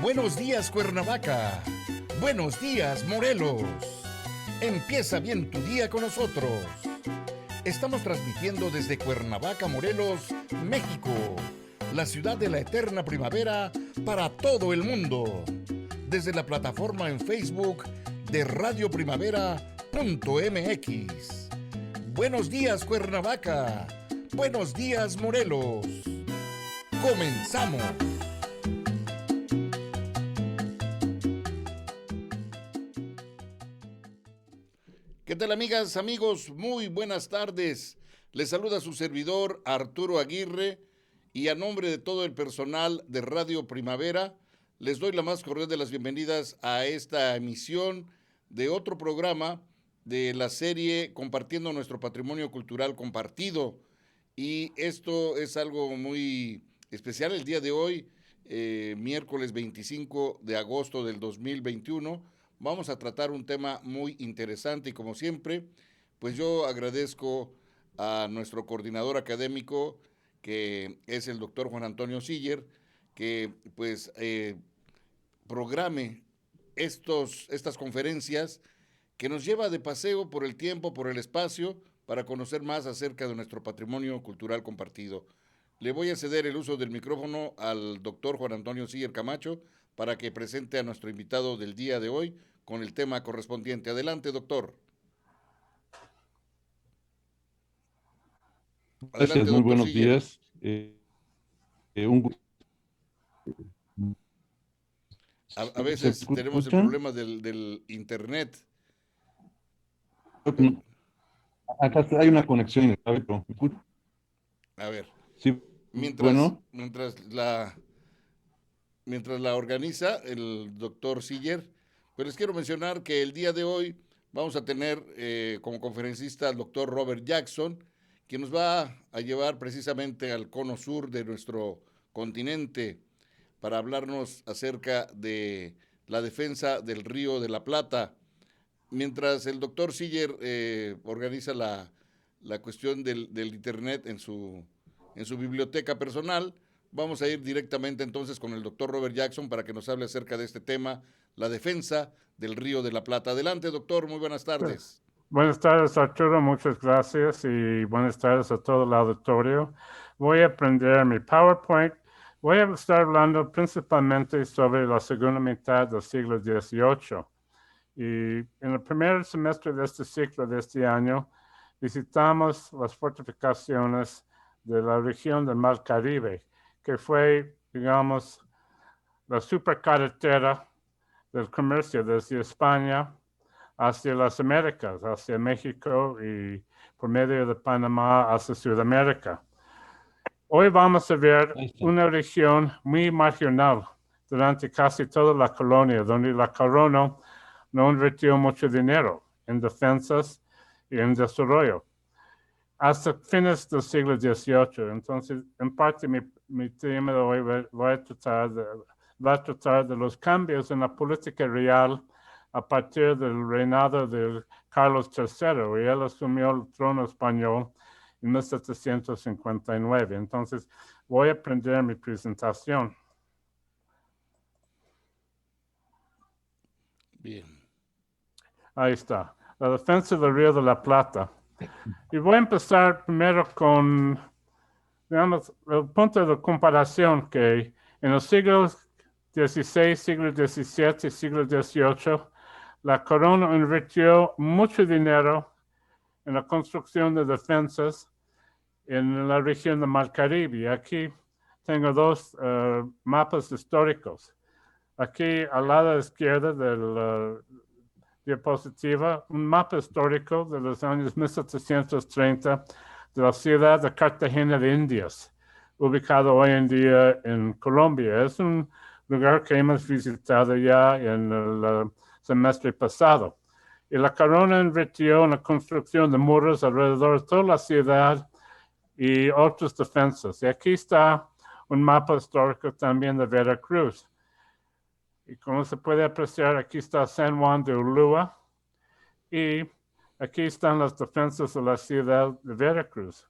Buenos días, Cuernavaca. Buenos días, Morelos. Empieza bien tu día con nosotros. Estamos transmitiendo desde Cuernavaca, Morelos, México, la ciudad de la eterna primavera para todo el mundo. Desde la plataforma en Facebook de radioprimavera.mx. Buenos días, Cuernavaca. Buenos días, Morelos. Comenzamos. ¿Qué tal, amigas, amigos? Muy buenas tardes. Les saluda su servidor Arturo Aguirre y a nombre de todo el personal de Radio Primavera les doy la más cordial de las bienvenidas a esta emisión de otro programa de la serie Compartiendo nuestro patrimonio cultural compartido. Y esto es algo muy especial el día de hoy, miércoles 25 de agosto del 2021. Vamos a tratar un tema muy interesante y como siempre, pues yo agradezco a nuestro coordinador académico, que es el doctor Juan Antonio Siller, que pues programe estas conferencias que nos lleva de paseo por el tiempo, por el espacio, para conocer más acerca de nuestro patrimonio cultural compartido. Le voy a ceder el uso del micrófono al doctor Juan Antonio Siller Camacho para que presente a nuestro invitado del día de hoy con el tema correspondiente. Adelante, doctor. Gracias, Adelante, muy doctor buenos Siller. días. Un gusto. A ¿Se veces tenemos el escuchan? problema del internet. Acá hay una conexión inestable, pero ¿me escuchan? A ver, Sí, mientras, bueno, mientras la mientras la organiza el doctor Siller, pues les quiero mencionar que el día de hoy vamos a tener como conferencista al doctor Robert Jackson, quien nos va a llevar precisamente al cono sur de nuestro continente para hablarnos acerca de la defensa del Río de la Plata. Mientras el doctor Siller organiza la cuestión del Internet en su biblioteca personal, vamos a ir directamente entonces con el doctor Robert Jackson para que nos hable acerca de este tema, la defensa del Río de la Plata. Adelante, doctor, muy buenas tardes. Buenas tardes, Arturo, muchas gracias y buenas tardes a todo el auditorio. Voy a aprender mi PowerPoint. Voy a estar hablando principalmente sobre la segunda mitad del siglo XVIII. Y en el primer semestre de este ciclo de este año, visitamos las fortificaciones de la región del Mar Caribe, que fue, digamos, la supercarretera del comercio desde España hacia las Américas, hacia México y por medio de Panamá hacia Sudamérica. Hoy vamos a ver una región muy marginal durante casi toda la colonia, donde la corona no invirtió mucho dinero en defensas y en desarrollo hasta fines del siglo XVIII. Entonces, en parte mi tema de hoy va a tratar de los cambios en la política real a partir del reinado de Carlos III, y él asumió el trono español en 1759. Entonces, voy a aprender mi presentación. Bien. Ahí está. La defensa del Río de la Plata. Y voy a empezar primero con, digamos, el punto de comparación que en los siglos XVI, siglo XVII y siglo XVIII, la corona invirtió mucho dinero en la construcción de defensas en la región del Mar Caribe. Aquí tengo dos mapas históricos. Aquí al lado izquierdo del diapositiva, un mapa histórico de los años 1730 de la ciudad de Cartagena de Indias, ubicado hoy en día en Colombia. Es un lugar que hemos visitado ya en el semestre pasado. Y la corona invirtió en la construcción de muros alrededor de toda la ciudad y otras defensas. Y aquí está un mapa histórico también de Veracruz. Y como se puede apreciar, aquí está San Juan de Ulúa y aquí están las defensas de la ciudad de Veracruz.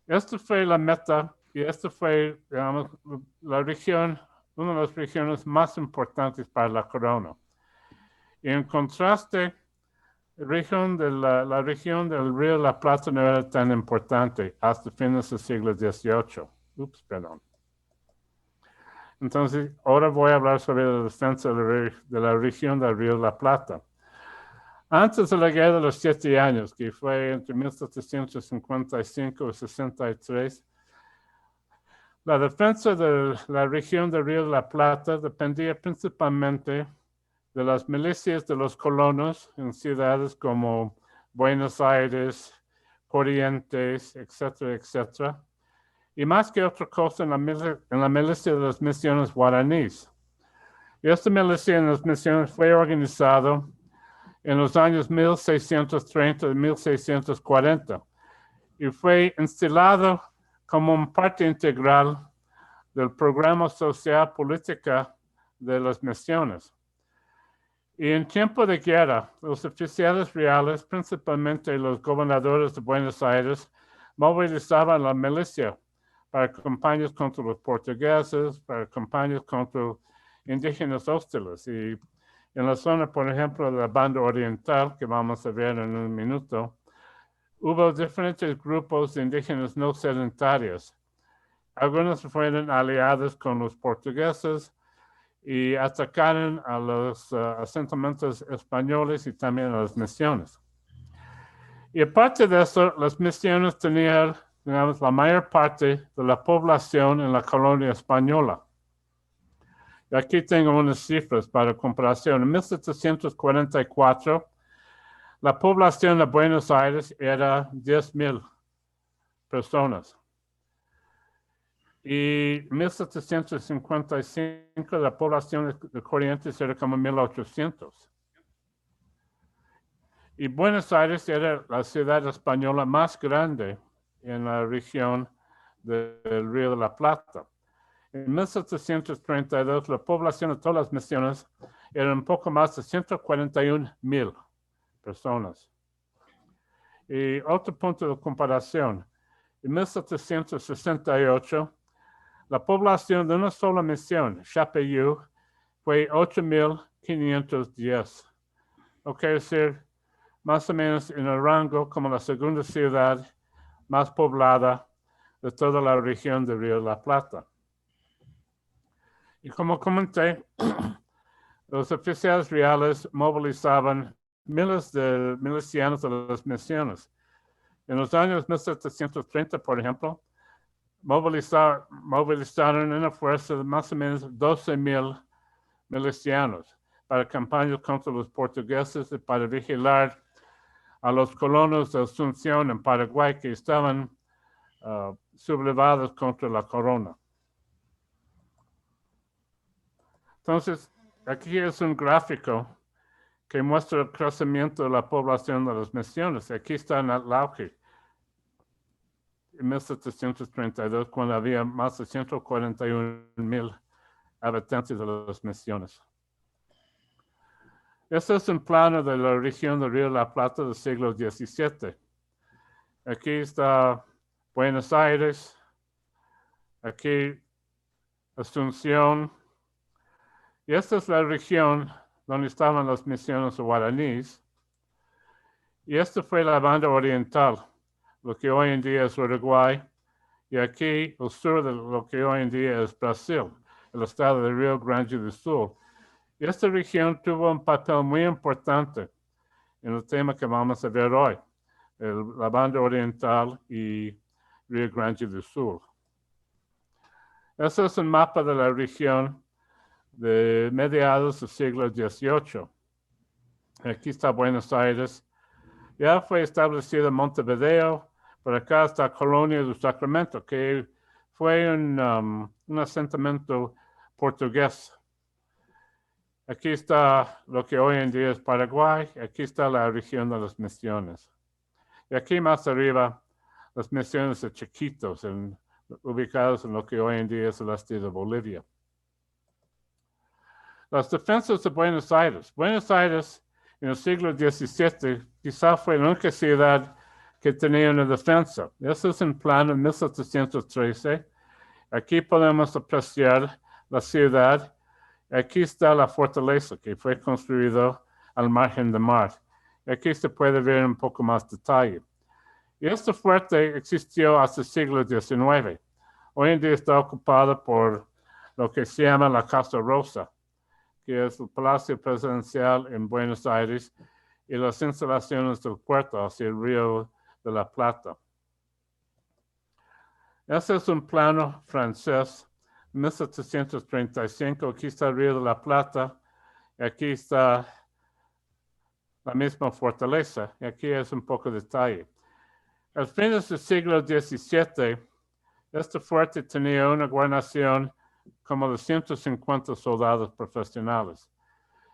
Esta fue la meta y esta fue, digamos, la región una de las regiones más importantes para la corona. Y en contraste, la región del Río de la Plata no era tan importante hasta fines del siglo XVIII. Perdón. Entonces, ahora voy a hablar sobre la defensa de la región del Río de la Plata. Antes de la Guerra de los 7 Años, que fue entre 1755 y 63, la defensa de la región del Río de la Plata dependía principalmente de las milicias de los colonos en ciudades como Buenos Aires, Corrientes, etcétera, etcétera. Y más que otra cosa en la milicia de las misiones guaraníes. Y esta milicia en las misiones fue organizada en los años 1630 y 1640 y fue instalado como una parte integral del programa social política de las misiones. Y en tiempo de guerra, los oficiales reales, principalmente los gobernadores de Buenos Aires, movilizaban la milicia para campañas contra los portugueses, para campañas contra indígenas hostiles. Y en la zona, por ejemplo, de la banda oriental, que vamos a ver en un minuto, hubo diferentes grupos de indígenas no sedentarios. Algunos fueron aliados con los portugueses y atacaron a los asentamientos españoles y también a las misiones. Y aparte de eso, las misiones tenían, digamos, la mayor parte de la población en la colonia española. Y aquí tengo unas cifras para comparación. En 1744, la población de Buenos Aires era 10,000 personas. Y en 1755, la población de Corrientes era como 1,800. Y Buenos Aires era la ciudad española más grande en la región del Río de la Plata. En 1732, la población de todas las misiones era un poco más de 141,000 personas. Y otro punto de comparación, en 1768, la población de una sola misión, Chapeyú, fue 8,510. O quiere decir, más o menos en el rango como la segunda ciudad más poblada de toda la región del Río de la Plata. Y como comenté, los oficiales reales movilizaban miles de milicianos de las misiones. En los años 1730, por ejemplo, movilizaron una fuerza de más o menos 12,000 milicianos para campañas contra los portugueses y para vigilar a los colonos de Asunción en Paraguay que estaban sublevados contra la corona. Entonces, aquí es un gráfico que muestra el crecimiento de la población de las misiones. Aquí está en el auge. En 1732, cuando había más de 141,000 habitantes de las misiones. Este es un plano de la región del Río de la Plata del siglo XVII. Aquí está Buenos Aires, aquí Asunción. Y esta es la región donde estaban las misiones guaraníes. Y esta fue la banda oriental, lo que hoy en día es Uruguay. Y aquí el sur de lo que hoy en día es Brasil, el estado de Río Grande do Sul. Y esta región tuvo un papel muy importante en el tema que vamos a ver hoy, la banda oriental y Río Grande do Sul. Este es un mapa de la región de mediados del siglo XVIII. Aquí está Buenos Aires. Ya fue establecido Montevideo. Por acá está Colonia del Sacramento, que fue un asentamiento portugués. Aquí está lo que hoy en día es Paraguay. Aquí está la región de las misiones. Y aquí más arriba, las misiones de Chiquitos, ubicadas en lo que hoy en día es el este de Bolivia. Las defensas de Buenos Aires. Buenos Aires, en el siglo XVII, quizá fue la única ciudad que tenía una defensa. Este es un plano en 1713. Aquí podemos apreciar la ciudad. Aquí está la fortaleza que fue construida al margen del mar. Aquí se puede ver un poco más detalle. Y este fuerte existió hasta el siglo XIX. Hoy en día está ocupada por lo que se llama la Casa Rosa, que es el Palacio Presidencial en Buenos Aires y las instalaciones del puerto hacia el Río de la Plata. Este es un plano francés, 1735. Aquí está el Río de la Plata, y aquí está la misma fortaleza, y aquí es un poco de detalle. Al fines del siglo XVII, este fuerte tenía una guarnición como de 150 soldados profesionales.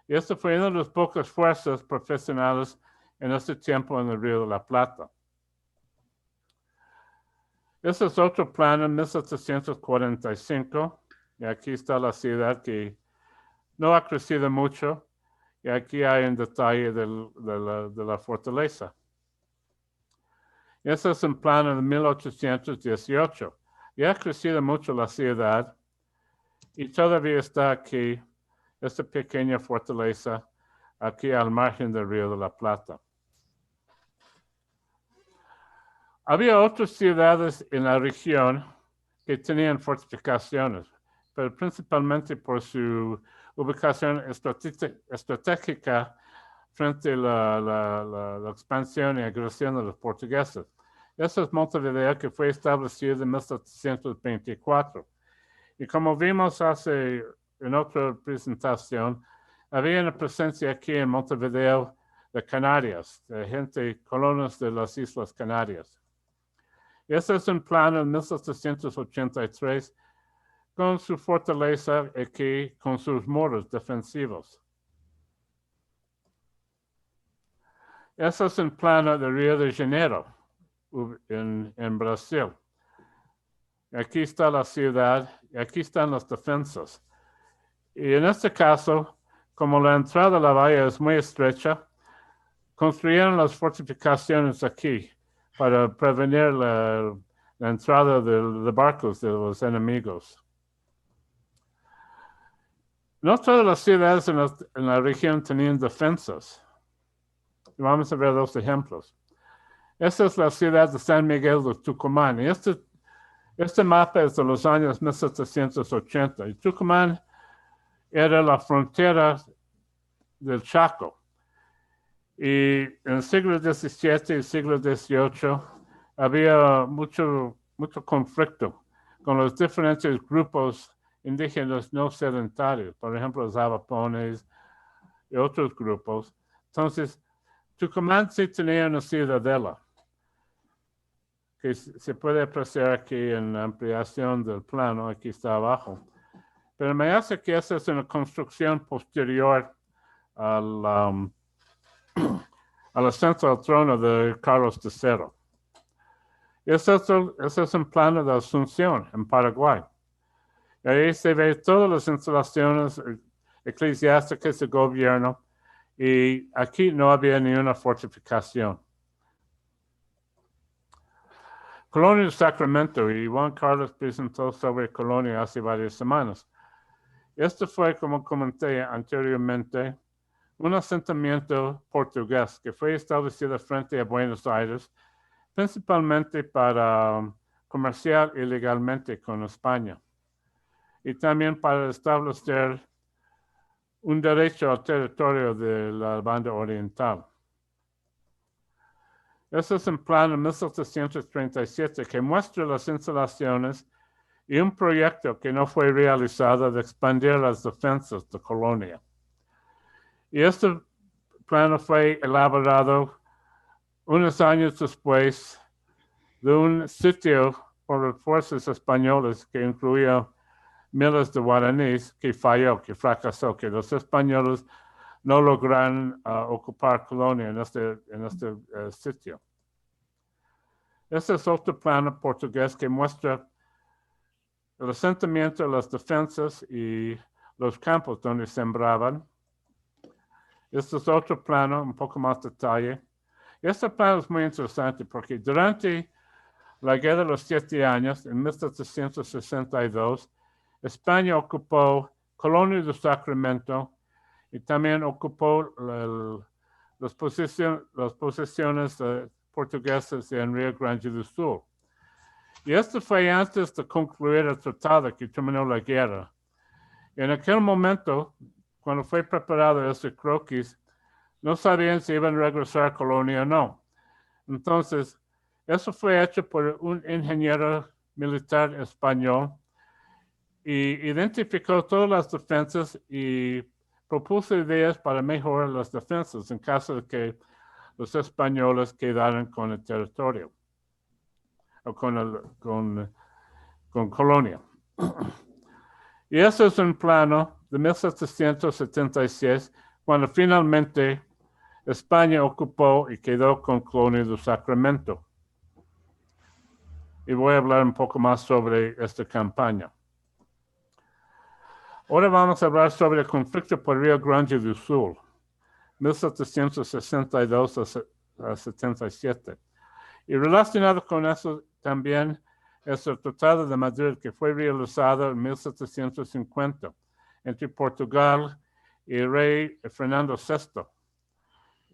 Y esta fue una de las pocas fuerzas profesionales en este tiempo en el Río de la Plata. Este es otro plano en 1745. Y aquí está la ciudad que no ha crecido mucho. Y aquí hay un detalle de la fortaleza. Este es un plano de 1818. Ya ha crecido mucho la ciudad y todavía está aquí esta pequeña fortaleza aquí al margen del Río de la Plata. Había otras ciudades en la región que tenían fortificaciones, pero principalmente por su ubicación estratégica frente a la expansión y agresión de los portugueses. Eso es Montevideo, que fue establecido en 1724. Y como vimos en otra presentación, había una presencia aquí en Montevideo de Canarias, de colonos de las Islas Canarias. Y este es un plano en 1783 con su fortaleza aquí, con sus muros defensivos. Este es un plano de Río de Janeiro, en Brasil. Aquí está la ciudad y aquí están las defensas. Y en este caso, como la entrada a la bahía es muy estrecha, construyeron las fortificaciones aquí para prevenir la entrada de barcos de los enemigos. No todas las ciudades en la región tenían defensas. Vamos a ver dos ejemplos. Esta es la ciudad de San Miguel de Tucumán. Y este mapa es de los años 1780. Y Tucumán era la frontera del Chaco. Y en el siglo XVII y el siglo XVIII había mucho conflicto con los diferentes grupos indígenas no sedentarios, por ejemplo, los avapones y otros grupos. Entonces, Tucumán sí tenía una ciudadela, que se puede apreciar aquí en la ampliación del plano, aquí está abajo. Pero me hace que esa es una construcción posterior al ascenso al trono de Carlos III. Ese es un plano de Asunción, en Paraguay. Y ahí se ve todas las instalaciones eclesiásticas de gobierno, y aquí no había ni una fortificación. Colonia de Sacramento, y Juan Carlos presentó sobre Colonia hace varias semanas. Esto fue, como comenté anteriormente, un asentamiento portugués que fue establecido frente a Buenos Aires, principalmente para comerciar ilegalmente con España y también para establecer un derecho al territorio de la banda oriental. Este es un plano de 1737 que muestra las instalaciones y un proyecto que no fue realizado de expandir las defensas de Colonia. Y este plano fue elaborado unos años después de un sitio por las fuerzas españolas que incluía miles de guaraníes que falló, que fracasó, que los españoles no lograron ocupar Colonia en este sitio. Este es otro plano portugués que muestra el asentamiento de las defensas y los campos donde sembraban. Este es otro plano, un poco más detalle. Este plano es muy interesante porque durante la Guerra de los 7 Años, en 1762, España ocupó Colonia de Sacramento y también ocupó las posesiones portuguesas en Río Grande do Sul. Y esto fue antes de concluir el tratado que terminó la guerra. En aquel momento, cuando fue preparado ese croquis, no sabían si iban a regresar a Colonia o no. Entonces, eso fue hecho por un ingeniero militar español y identificó todas las defensas y propuso ideas para mejorar las defensas en caso de que los españoles quedaran con el territorio o con Colonia. Y eso es un plano de 1776, cuando finalmente España ocupó y quedó con Colonia de Sacramento. Y voy a hablar un poco más sobre esta campaña. Ahora vamos a hablar sobre el conflicto por Río Grande do Sul, 1762 a 77. Y relacionado con eso también es el Tratado de Madrid, que fue realizado en 1750 entre Portugal y el rey Fernando VI.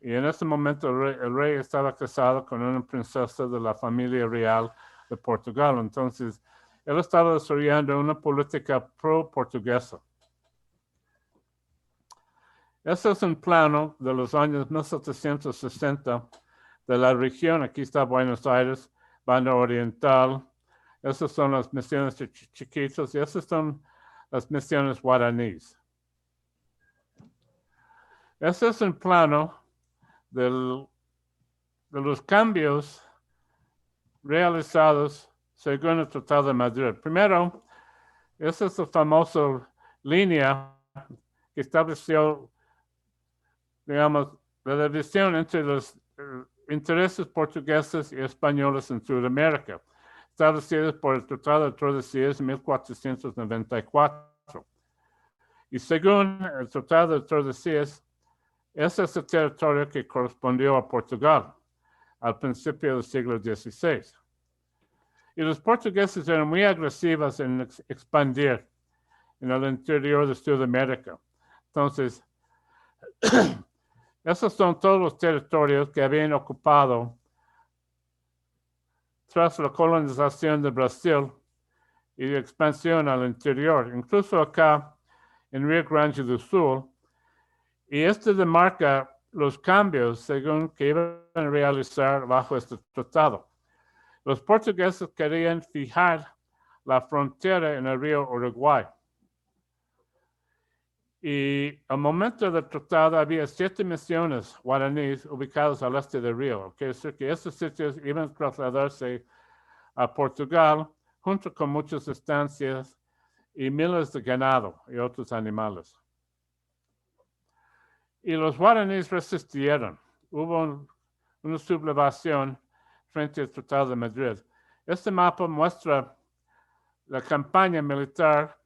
Y en ese momento el rey estaba casado con una princesa de la familia real de Portugal. Entonces, él estaba desarrollando una política pro-portuguesa. Este es un plano de los años 1760 de la región. Aquí está Buenos Aires, Banda Oriental. Esas son las misiones chiquitas y esas son las misiones guaraníes. Este es un plano de los cambios realizados según el Tratado de Madrid. Primero, esa es la famosa línea que estableció, digamos, la división entre los intereses portugueses y españoles en Sudamérica, establecidos por el Tratado de Tordesillas en 1494. Y según el Tratado de Tordesillas, ese es el territorio que correspondió a Portugal al principio del siglo XVI. Y los portugueses eran muy agresivos en expandir en el interior de Sudamérica. Entonces, esos son todos los territorios que habían ocupado tras la colonización de Brasil y la expansión al interior, incluso acá en Río Grande do Sul. Y esto demarca los cambios según que iban a realizar bajo este tratado. Los portugueses querían fijar la frontera en el río Uruguay. Y al momento del tratado había 7 misiones guaraníes ubicadas al este del río. Quiere decir que esos sitios iban a trasladarse a Portugal junto con muchas estancias y miles de ganado y otros animales. Y los guaraníes resistieron. Hubo una sublevación frente al Tratado de Madrid. Este mapa muestra la campaña militar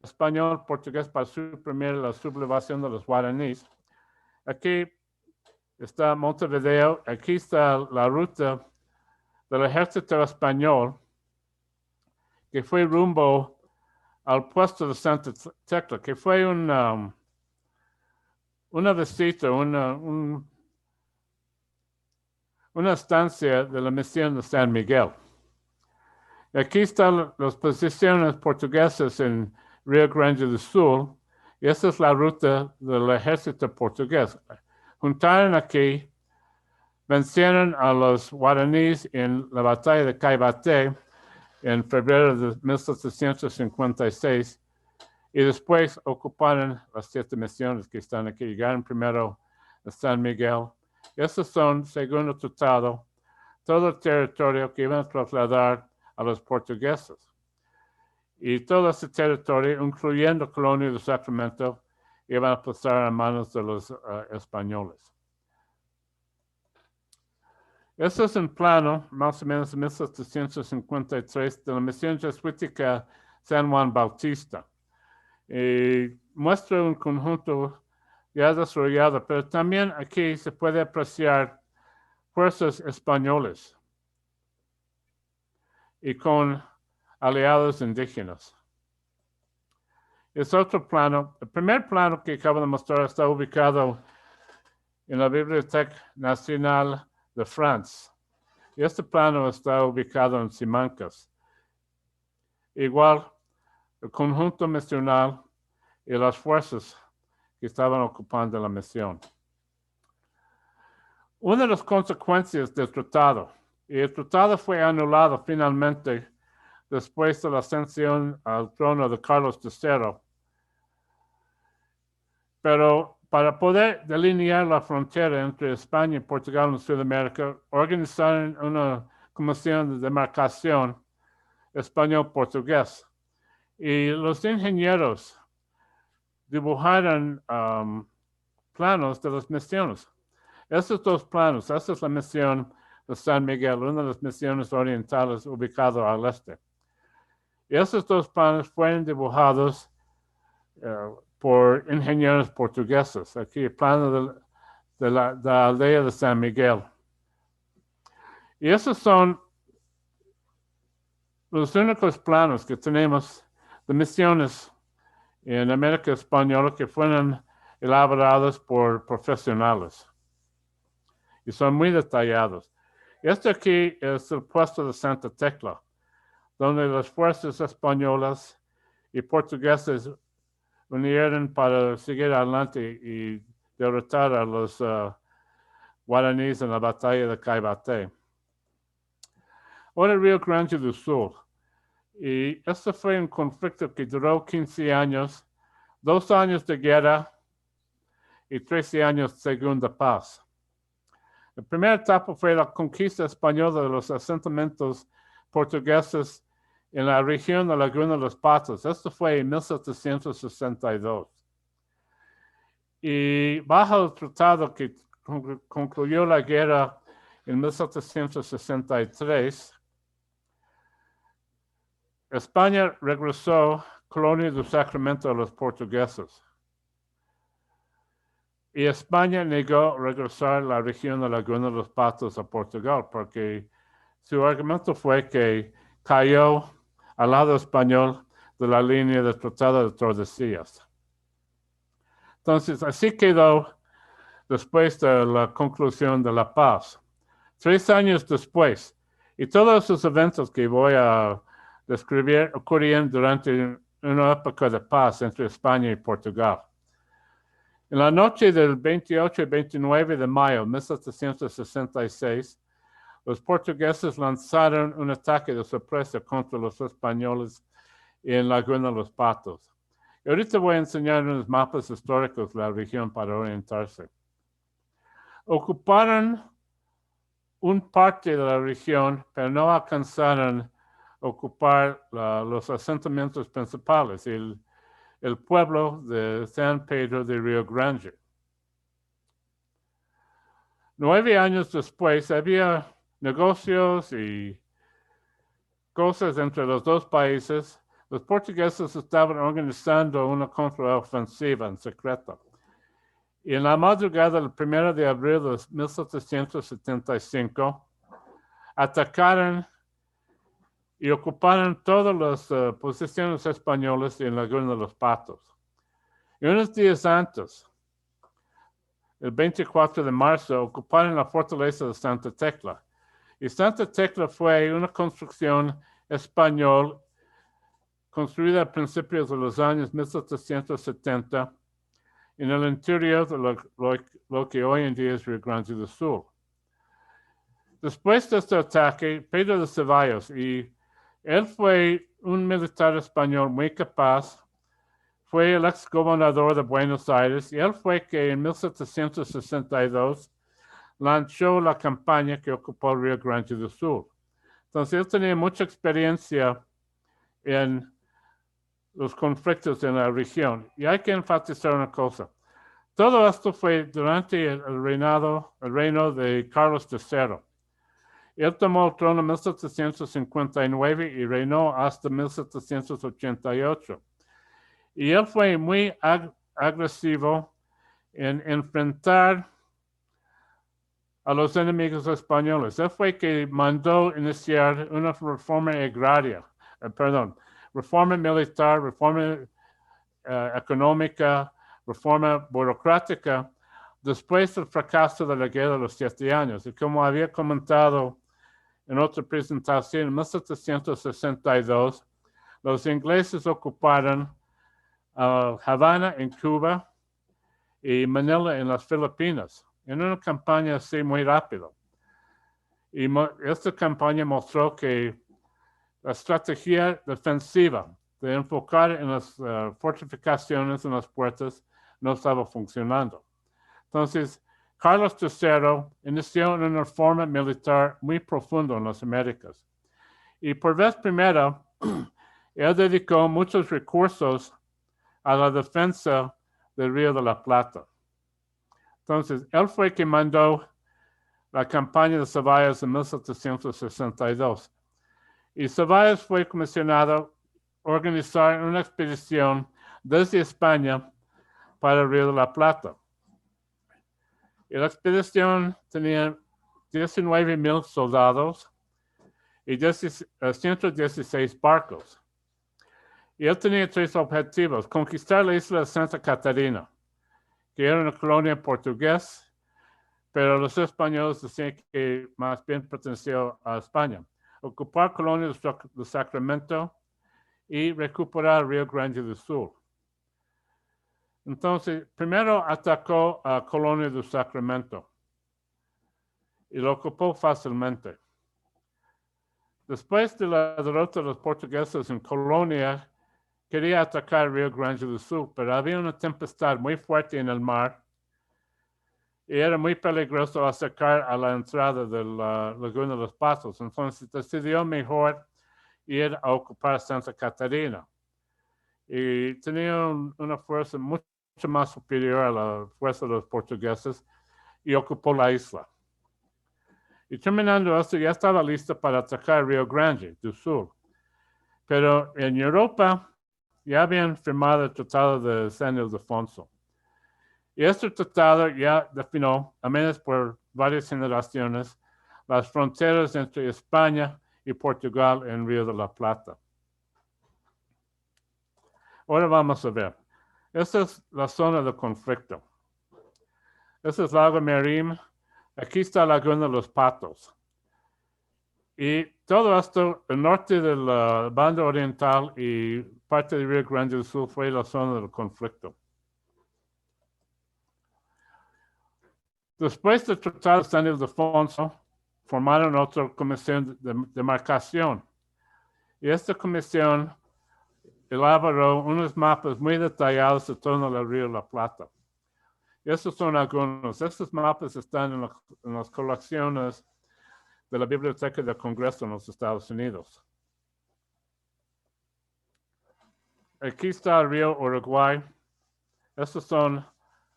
español-portugués para suprimir la sublevación de los guaraníes. Aquí está Montevideo, aquí está la ruta del ejército español que fue rumbo al puesto de Santa Tecla, que fue una visita, una estancia de la misión de San Miguel. Y aquí están las posiciones portuguesas en Río Grande do Sul, y esa es la ruta del ejército portugués. Juntaron aquí, vencieron a los guaraníes en la batalla de Caibaté en febrero de 1756, y después ocuparon las 7 misiones que están aquí. Llegaron primero a San Miguel. Esos son, según el tratado, todo el territorio que iban a trasladar a los portugueses. Y todo ese territorio, incluyendo Colonia de Sacramento, iban a pasar a manos de los españoles. Este es un plano, más o menos de 1753, de la misión jesuítica San Juan Bautista. Muestra un conjunto ya desarrollado, pero también aquí se puede apreciar fuerzas españoles y con aliados indígenas. es otro plano. El primer plano que acabo de mostrar está ubicado en la Biblioteca Nacional de Francia. Y este plano está ubicado en Simancas. Igual, el conjunto misional y las fuerzas que estaban ocupando la misión. Una de las consecuencias del tratado, y el tratado fue anulado finalmente después de la ascensión al trono de Carlos III, pero para poder delinear la frontera entre España y Portugal en Sudamérica, organizaron una comisión de demarcación español-portugués. Y los ingenieros dibujaron planos de las misiones. Estos dos planos, esta es la misión de San Miguel, una de las misiones orientales ubicada al este. Y estos dos planos fueron dibujados por ingenieros portugueses. Aquí el plano de la aldea de San Miguel. Y esos son los únicos planos que tenemos de misiones en América Española que fueron elaborados por profesionales. Y son muy detallados. Este aquí es el puesto de Santa Tecla, donde las fuerzas españolas y portuguesas unieron para seguir adelante y derrotar a los guaraníes en la batalla de Caibaté. Ahora el Río Grande do Sul. Y este fue un conflicto que duró 15 años, 2 años de guerra y 13 años de segunda paz. La primera etapa fue la conquista española de los asentamientos portugueses en la región de Laguna de los Patos. Esto fue en 1762. Y bajo el tratado que concluyó la guerra en 1763, España regresó Colonia del Sacramento a los portugueses. Y España negó regresar la región de Laguna de los Patos a Portugal porque su argumento fue que cayó al lado español de la línea del Tratado de Tordesillas. Entonces, así quedó después de la conclusión de la paz. 3 años después, y todos esos eventos que voy a describir ocurrían durante una época de paz entre España y Portugal. En la noche del 28 y 29 de mayo de 1766, los portugueses lanzaron un ataque de sorpresa contra los españoles en Laguna de los Patos. Y ahorita voy a enseñar unos mapas históricos de la región para orientarse. Ocuparon un parte de la región, pero no alcanzaron a ocupar los asentamientos principales, el pueblo de San Pedro de Río Grande. 9 años después había negocios y cosas entre los dos países. Los portugueses estaban organizando una contraofensiva en secreto. Y en la madrugada del 1 de abril de 1775, atacaron y ocuparon todas las posiciones españolas en Laguna de los Patos. Y unos días antes, el 24 de marzo, ocuparon la fortaleza de Santa Tecla. Y Santa Tecla fue una construcción española construida a principios de los años 1770 en el interior de lo que hoy en día es Río Grande do Sul. Después de este ataque, Pedro de Ceballos, y él fue un militar español muy capaz, fue el exgobernador de Buenos Aires, y él fue que en 1762 lanzó la campaña que ocupó el Río Grande do Sul. Entonces, él tenía mucha experiencia en los conflictos en la región. Y hay que enfatizar una cosa. Todo esto fue durante el reino de Carlos III. Él tomó el trono en 1759 y reinó hasta 1788. Y él fue muy agresivo en enfrentar a los enemigos españoles. Él fue que mandó iniciar una reforma agraria, reforma militar, reforma económica, reforma burocrática, después del fracaso de la Guerra de los 7 años. Y como había comentado en otra presentación, en 1762, los ingleses ocuparon Havana en Cuba y Manila en las Filipinas, en una campaña así muy rápida. Y esta campaña mostró que la estrategia defensiva de enfocar en las fortificaciones en las puertas no estaba funcionando. Entonces, Carlos III inició una reforma militar muy profunda en las Américas. Y por vez primera, él dedicó muchos recursos a la defensa del Río de la Plata. Entonces, él fue quien mandó la campaña de Ceballos en 1762. Y Ceballos fue comisionado a organizar una expedición desde España para el Río de la Plata. Y la expedición tenía 19,000 soldados y 116 barcos. Y él tenía 3 objetivos: conquistar la isla de Santa Catarina, que era una colonia portuguesa, pero los españoles decían que más bien perteneció a España. Ocupar Colonia de Sacramento y recuperar Río Grande do Sul. Entonces, primero atacó a Colonia de Sacramento y lo ocupó fácilmente. Después de la derrota de los portugueses en Colonia, quería atacar Río Grande do Sul, pero había una tempestad muy fuerte en el mar y era muy peligroso acercar a la entrada de la Laguna de los Patos. Entonces decidió mejor ir a ocupar Santa Catarina. Y tenía una fuerza mucho más superior a la fuerza de los portugueses y ocupó la isla. Y terminando esto, ya estaba listo para atacar Río Grande do Sul. Pero en Europa ya habían firmado el Tratado de San Ildefonso. Y este tratado ya definió, a menos por varias generaciones, las fronteras entre España y Portugal en Río de la Plata. Ahora vamos a ver. Esta es la zona de conflicto. Este es Lago Merim. Aquí está la Laguna de los Patos. Y todo esto, el norte de la banda oriental y parte del Río Grande do Sul fue la zona del conflicto. Después del Tratado de San Ildefonso, formaron otra comisión de demarcación. Y esta comisión elaboró unos mapas muy detallados de todo el Río de la Plata. Y estos son algunos. Estos mapas están en las colecciones de la Biblioteca del Congreso en los Estados Unidos. Aquí está el río Uruguay. Estos son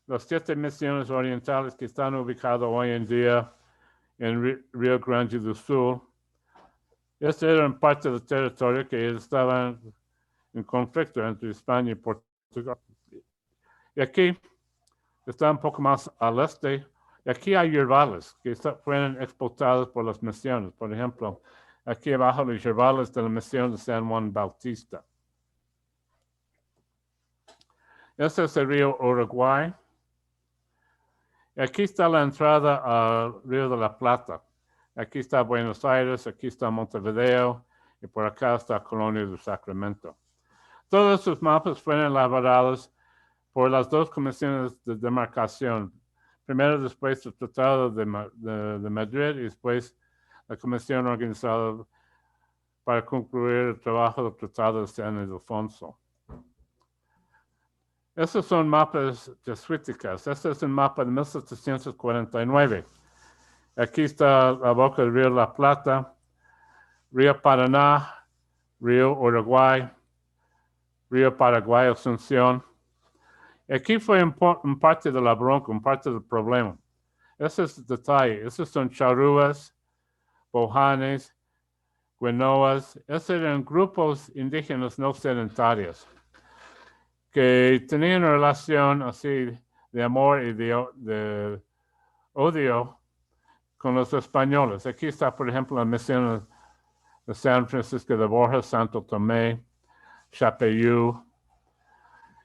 las 7 misiones orientales que están ubicadas hoy en día en Río Grande do Sul. Este era parte del territorio que estaban en conflicto entre España y Portugal. Y aquí está un poco más al este. Y aquí hay yerbales que fueron explotados por las misiones. Por ejemplo, aquí abajo los yerbales de la misión de San Juan Bautista. Este es el río Uruguay. Aquí está la entrada al Río de la Plata. Aquí está Buenos Aires, aquí está Montevideo y por acá está Colonia del Sacramento. Todos estos mapas fueron elaborados por las 2 comisiones de demarcación. Primero después del Tratado de Madrid y después la comisión organizada para concluir el trabajo del Tratado de San Ildefonso. Estos son mapas jesuíticos. Este es un mapa de 1749. Aquí está la boca del Río de la Plata, Río Paraná, Río Uruguay, Río Paraguay, Asunción. Aquí fue un parte de la bronca, un parte del problema. Ese es el detalle. Esos son charrúas, bojanes, guenoas. Esos eran grupos indígenas no sedentarios que tenían una relación así de amor y de odio con los españoles. Aquí está, por ejemplo, la misión de San Francisco de Borja, Santo Tomé, Chapeyú.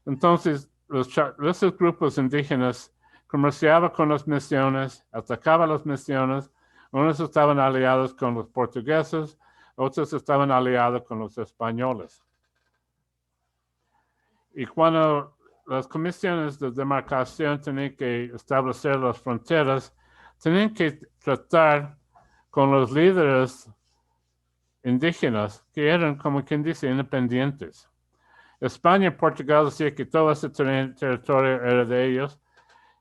Entonces, esos grupos indígenas comerciaban con las misiones, atacaban las misiones, unos estaban aliados con los portugueses, otros estaban aliados con los españoles. Y cuando las comisiones de demarcación tenían que establecer las fronteras, tenían que tratar con los líderes indígenas que eran, como quien dice, independientes. España y Portugal decían que todo ese territorio era de ellos,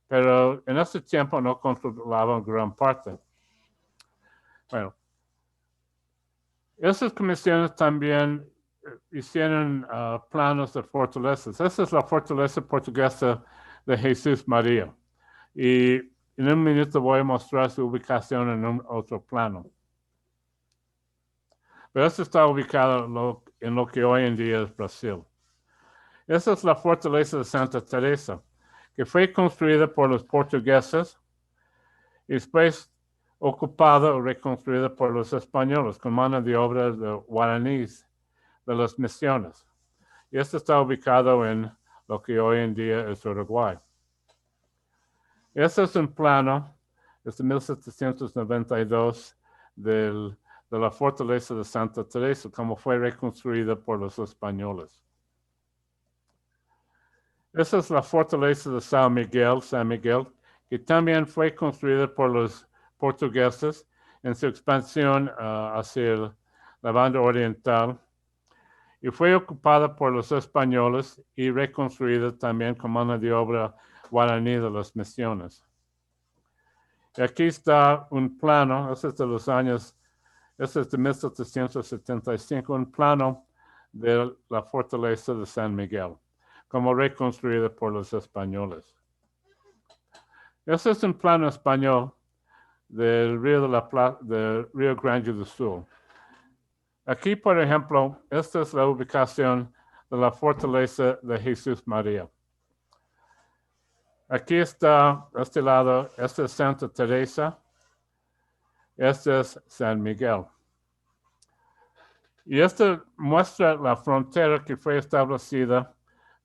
pero en ese tiempo no controlaban gran parte. Bueno, esas comisiones también hicieron planos de fortalezas. Esa es la fortaleza portuguesa de Jesús María. Y en un minuto voy a mostrar su ubicación en otro plano. Pero eso está ubicado en lo que hoy en día es Brasil. Esa es la fortaleza de Santa Teresa, que fue construida por los portugueses y después ocupada o reconstruida por los españoles con mano de obra de guaraníes de las misiones. Y esto está ubicado en lo que hoy en día es Uruguay. Este es un plano, es de 1792, de la fortaleza de Santa Teresa, como fue reconstruida por los españoles. Esa es la fortaleza de San Miguel, que también fue construida por los portugueses en su expansión hacia la banda oriental y fue ocupada por los españoles y reconstruida también con mano de obra guaraní de las misiones. Y aquí está un plano, este es de los años, este es de 1775, un plano de la fortaleza de San Miguel, como reconstruida por los españoles. Este es un plano español del Río Grande do Sul. Aquí, por ejemplo, esta es la ubicación de la fortaleza de Jesús María. Aquí está, a este lado, esta es Santa Teresa, este es San Miguel. Y esta muestra la frontera que fue establecida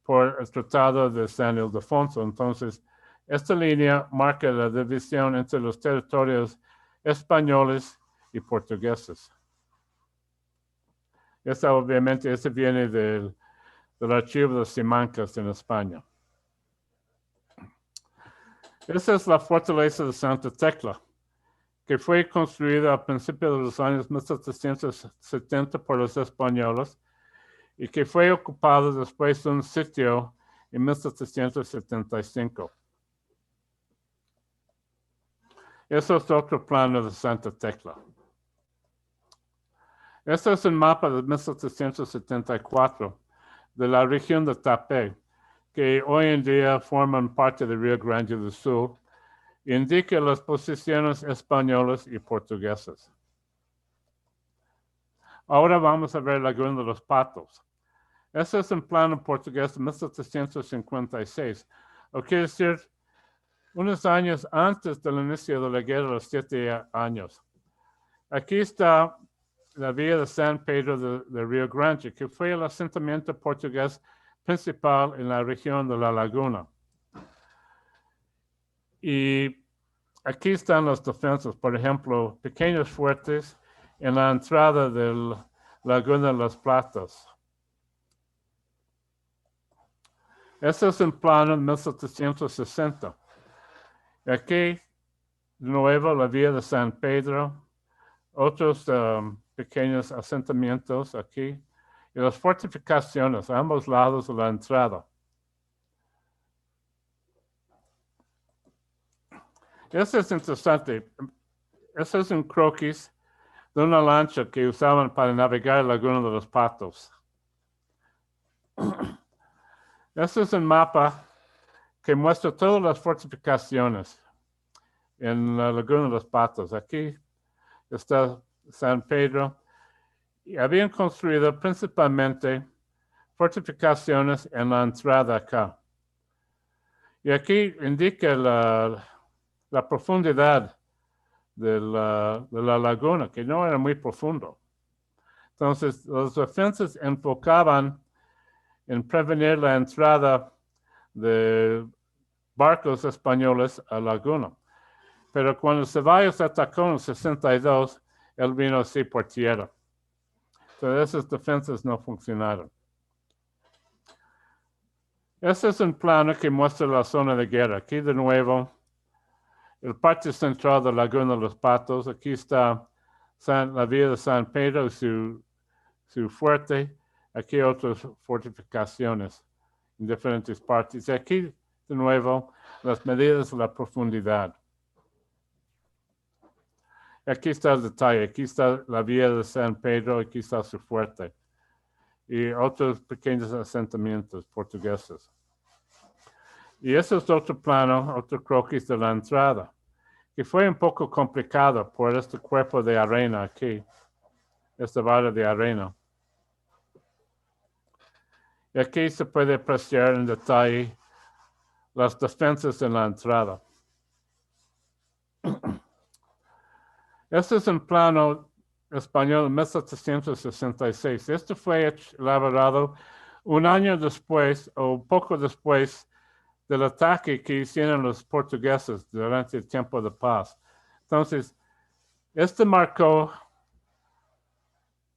por el Tratado de San Ildefonso. Entonces, esta línea marca la división entre los territorios españoles y portugueses. Esta obviamente viene del archivo de Simancas en España. Esta es la fortaleza de Santa Tecla, que fue construida a principios de los años 1770 por los españoles y que fue ocupada después de un sitio en 1775. Eso es otro plano de Santa Tecla. Este es un mapa de 1774 de la región de Tapé, que hoy en día forman parte del Río Grande do Sul, e indica las posiciones españolas y portuguesas. Ahora vamos a ver Laguna de los Patos. Este es un plano portugués de 1756, o quiere decir unos años antes del inicio de la Guerra de los 7 años. Aquí está la vía de San Pedro de Río Grande, que fue el asentamiento portugués principal en la región de la Laguna. Y aquí están las defensas, por ejemplo, pequeños fuertes en la entrada del Laguna de los Patos. Este es un plano de 1760. Aquí, de nuevo, la vía de San Pedro, otros pequeños asentamientos aquí, y las fortificaciones a ambos lados de la entrada. Eso es interesante. Ese es un croquis de una lancha que usaban para navegar la Laguna de los Patos. Este es un mapa que muestra todas las fortificaciones en la Laguna de los Patos. Aquí está San Pedro. Y habían construido principalmente fortificaciones en la entrada acá. Y aquí indica la profundidad de la laguna, que no era muy profundo. Entonces, las defensas enfocaban en prevenir la entrada de barcos españoles a la laguna. Pero cuando Ceballos atacó en 62, él vino así por tierra. Entonces esas defensas no funcionaron. Este es un plano que muestra la zona de guerra. Aquí de nuevo, el parte central de la Laguna de los Patos. Aquí está la villa de San Pedro y su fuerte. Aquí otras fortificaciones en diferentes partes. Y aquí de nuevo, las medidas de la profundidad. Aquí está el detalle. Aquí está la villa de San Pedro. Aquí está su fuerte. Y otros pequeños asentamientos portugueses. Y ese es otro plano, otro croquis de la entrada, que fue un poco complicado por este cuerpo de arena aquí, esta barra de arena. Y aquí se puede apreciar en detalle las defensas en la entrada. Este es un plano español de 1766. Este fue elaborado un año después o poco después del ataque que hicieron los portugueses durante el tiempo de paz. Entonces, este marcó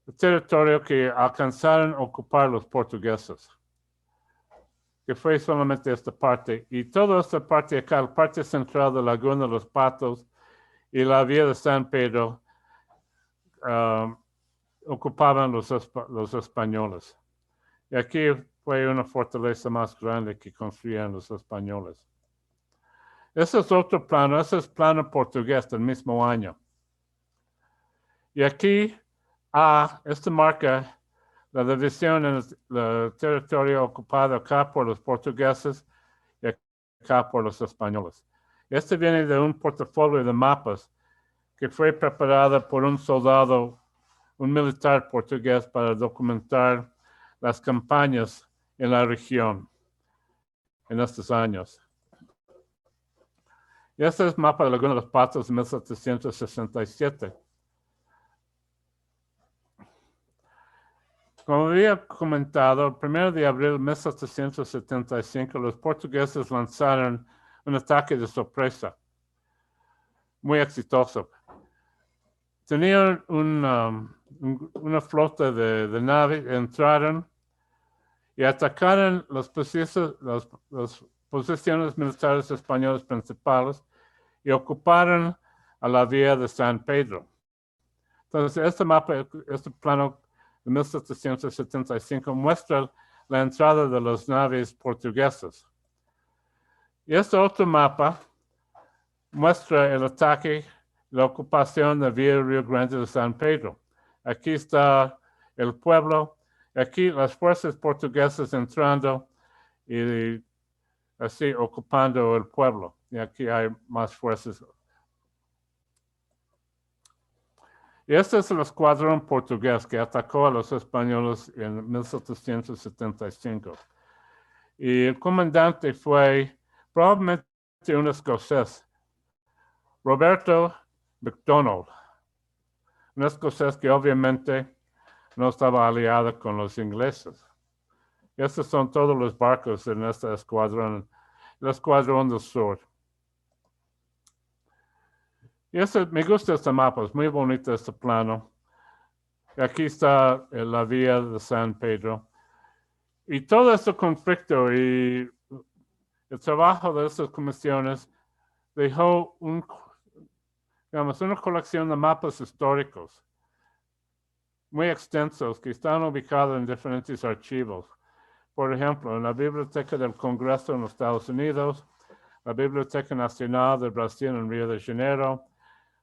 el territorio que alcanzaron a ocupar los portugueses, que fue solamente esta parte. Y toda esta parte acá, la parte central de la Laguna de los Patos y la vía de San Pedro, ocupaban los españoles. Y aquí fue una fortaleza más grande que construían los españoles. Ese es otro plano, ese es plano portugués del mismo año. Y aquí, esta marca la división en el territorio ocupado acá por los portugueses y acá por los españoles. Este viene de un portafolio de mapas que fue preparado por un soldado, un militar portugués para documentar las campañas en la región en estos años. Y este es el mapa de la Laguna de los Patos de 1767. Como había comentado, el 1 de abril de 1775, los portugueses lanzaron un ataque de sorpresa muy exitoso. Tenían una flota de naves, entraron y atacaron las posiciones militares españolas principales y ocuparon a la vía de San Pedro. Entonces, este mapa, este plano de 1775 muestra la entrada de las naves portuguesas. Y este otro mapa muestra el ataque, la ocupación de la vía Río Grande de San Pedro. Aquí está el pueblo. Aquí las fuerzas portuguesas entrando y así ocupando el pueblo. Y aquí hay más fuerzas. Y este es el escuadrón portugués que atacó a los españoles en 1775. Y el comandante fue probablemente un escocés, Roberto MacDonald, un escocés que obviamente no estaba aliado con los ingleses. Estos son todos los barcos en este escuadrón, el escuadrón del sur. Y me gusta este mapa, es muy bonito este plano. Aquí está la vía de San Pedro. Y todo este conflicto y el trabajo de estas comisiones dejó una colección de mapas históricos muy extensos que están ubicados en diferentes archivos. Por ejemplo, en la Biblioteca del Congreso en los Estados Unidos, la Biblioteca Nacional de Brasil en Río de Janeiro,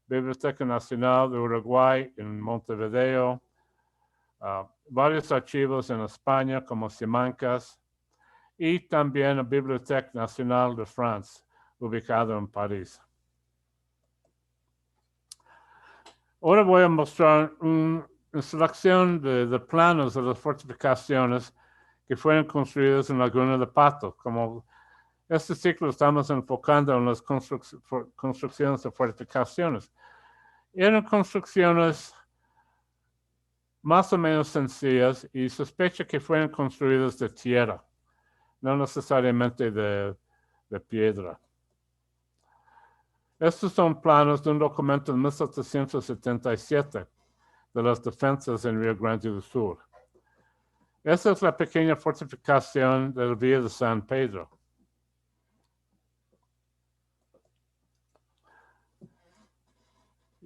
Biblioteca Nacional de Uruguay en Montevideo, varios archivos en España como Simancas y también la Biblioteca Nacional de Francia, ubicado en París. Ahora voy a mostrar una selección de planos de las fortificaciones que fueron construidas en Laguna de Patos. Como este ciclo estamos enfocando en las construcciones de fortificaciones. Eran construcciones más o menos sencillas y sospecha que fueron construidas de tierra, no necesariamente de piedra. Estos son planos de un documento de 1777 de las defensas en Río Grande do Sul. Esta es la pequeña fortificación del Villa de San Pedro.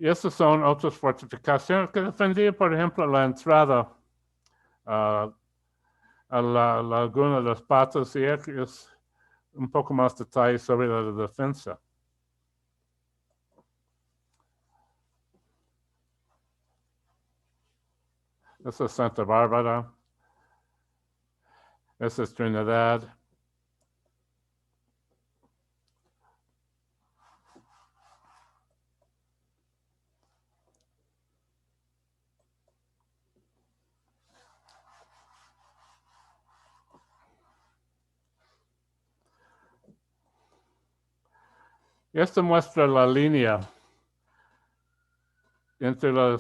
Y estas son otras fortificaciones que defendían, por ejemplo, la entrada a la Laguna de los Patos, y aquí es un poco más detalles sobre la defensa. Esa es Santa Bárbara. Esa es Trinidad. Esto muestra la línea entre el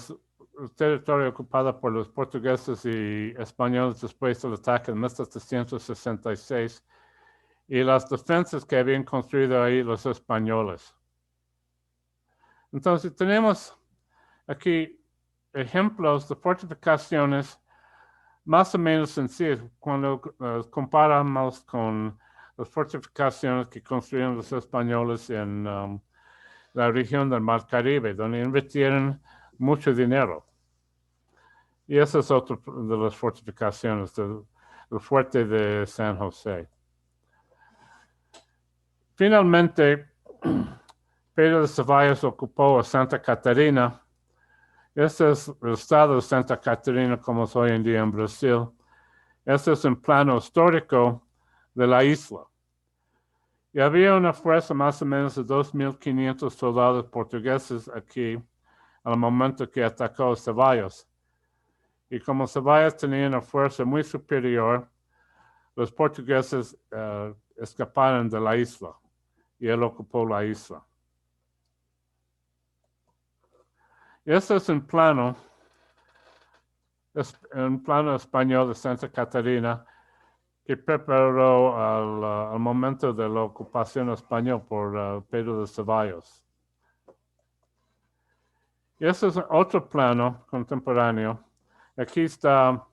territorio ocupado por los portugueses y españoles después del ataque en 1766 y las defensas que habían construido ahí los españoles. Entonces tenemos aquí ejemplos de fortificaciones más o menos sencillas cuando comparamos con las fortificaciones que construyeron los españoles en la región del Mar Caribe, donde invirtieron mucho dinero. Y esa es otra de las fortificaciones del fuerte de San José. Finalmente, Pedro de Ceballos ocupó a Santa Catarina. Este es el estado de Santa Catarina como es hoy en día en Brasil. Este es un plano histórico de la isla. Y había una fuerza más o menos de 2.500 soldados portugueses aquí al momento que atacó Ceballos. Y como Ceballos tenía una fuerza muy superior, los portugueses escaparon de la isla y él ocupó la isla. Este es un plano español de Santa Catarina que preparó al momento de la ocupación española por Pedro de Ceballos. Y este es otro plano contemporáneo. Aquí está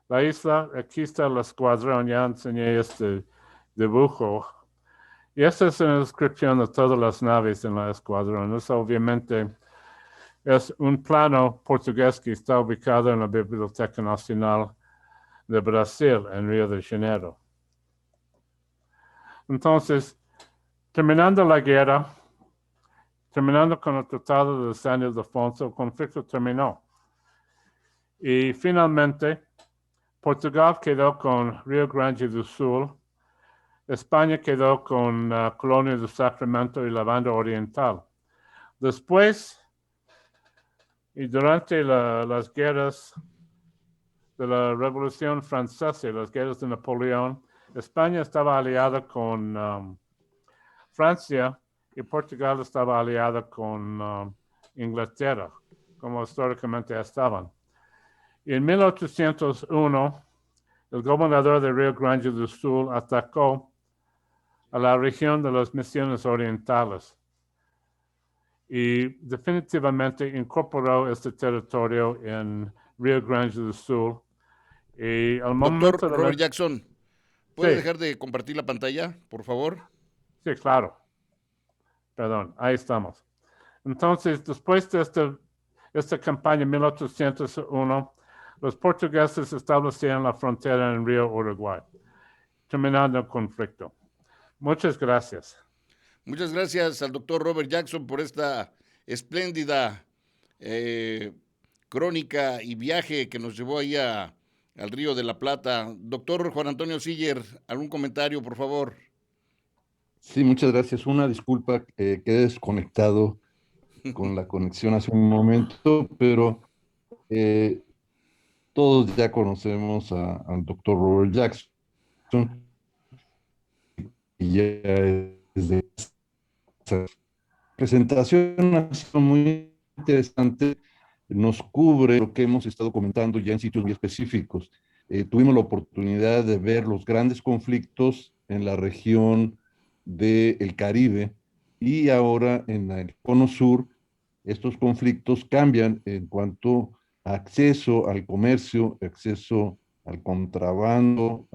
la isla, aquí está el escuadrón, ya enseñé este dibujo. Y esta es una descripción de todas las naves en la escuadrón. Eso obviamente es un plano portugués que está ubicado en la Biblioteca Nacional de Brasil, en Río de Janeiro. Entonces, terminando la guerra, terminando con el Tratado de San Ildefonso, el conflicto terminó. Y finalmente, Portugal quedó con Río Grande do Sul, España quedó con Colonia de Sacramento y la Banda Oriental. Después, y durante las guerras de la Revolución Francesa y las guerras de Napoleón, España estaba aliada con Francia y Portugal estaba aliada con Inglaterra, como históricamente estaban. Y en 1801, el gobernador de Río Grande do Sul atacó a la región de las Misiones Orientales y definitivamente incorporó este territorio en Río Grande do Sul. Y al momento Doctor Robert Jackson, ¿puede Sí. dejar de compartir la pantalla, por favor? Sí, claro. Perdón, ahí estamos. Entonces, después de esta campaña en 1801, los portugueses establecieron la frontera en Río Uruguay, terminando el conflicto. Muchas gracias. Muchas gracias al doctor Robert Jackson por esta espléndida crónica y viaje que nos llevó ahí al Río de la Plata. Doctor Juan Antonio Siller, ¿algún comentario, por favor? Sí, muchas gracias. Una disculpa, quedé desconectado con la conexión hace un momento, pero eh, todos ya conocemos al doctor Robert Jackson y ya es de esa presentación ha sido muy interesante nos cubre lo que hemos estado comentando ya en sitios muy específicos. Tuvimos la oportunidad de ver los grandes conflictos en la región del Caribe y ahora en el Cono Sur, estos conflictos cambian en cuanto a acceso al comercio, acceso al contrabando,